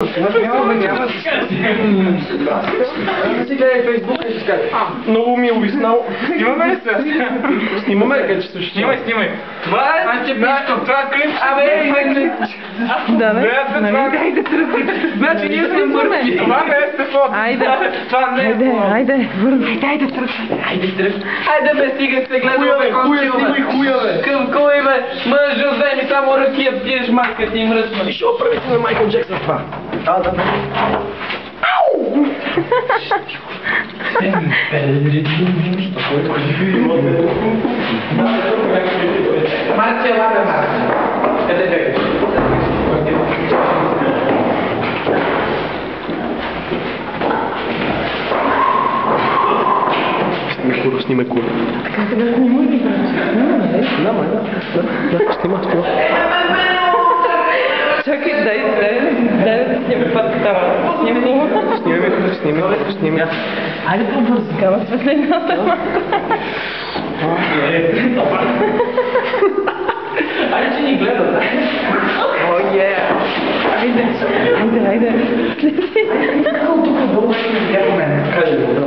Няма. Си гледай Фейсбук и ще скажа. Много ми е обяснал. Снимаме ли се? Снимаме ли, че също? Снимай. Това е антипишто, това е клип. Да, бе. Хайде, тръгни. Значи ние сме мъртви. Това не е Стефан. Айде. Това не е Стефан. Айде, върни. Хайде бе, стига се гледаме Хуя бе. Към кой бе? Мъжо, вземи само ракия, пиеш майка ти мръсна. И ще оправите на Майкъл Джексън това. Да. Марция, лабе, Марция. Къде бе? Снимай кура. Така сега снимай ги, брат. Снима. Чакай, дай да снимай патката. Снимай. Айде по-бързо. Кама светлината малко. Айде, че ни гледат. О, е! Айде. Какво тук долу ще ми видя по мен? Кажи го, да.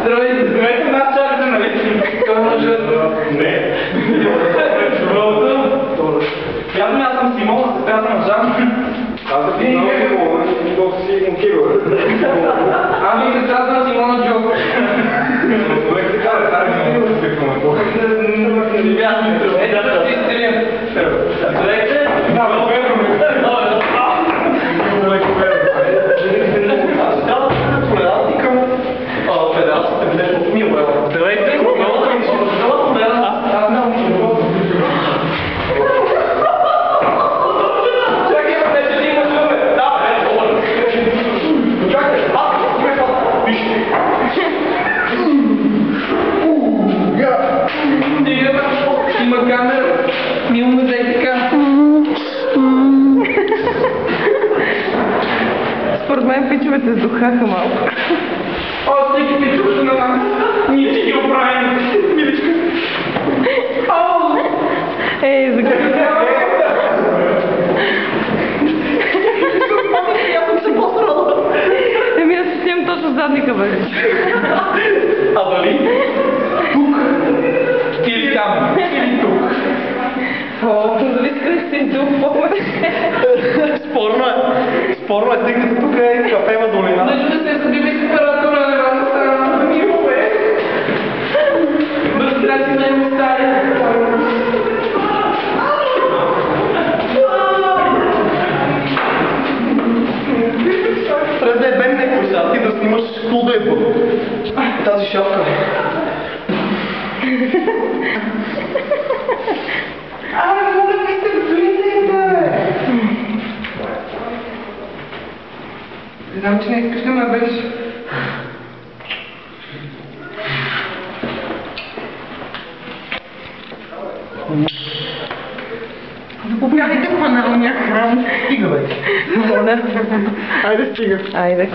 Здравейте, нас чакате, нали? Той може да... Не. Явно аз съм Симон, а сестрата на Жан. Аз да ти много Симона, то си Симон Киро. Ами сестрата на Симона Джо. Човек се казва, тази Симона се коментува. Не бях ми трудно. Ето да ти стрим. Здравейте. Да, Има камера. Мил музей така. Според мен пичовете сдухаха малко. О, всеки пичовете на нас. Ние ще ги оправим. Миличка. О! Ей, за какво? Еми, аз си снимам точно задника, бе. А дали? Тук. Или там. Или тук. О, дали искаш си дух повече? Спорно е, тъй като тук е кафема долина. Значи да се събива и температура, не вам остана. Мило бе. Бързи трябва си много стари. Трябва да е бен някой сега, ти да снимаш кул да е бъл. Тази шапка. Моля ви се, влизайте! Знам, че не искаш да ме бъдеш. Заповядайте в аналния храм. Стига бе. Моля. Айде стига. Айде,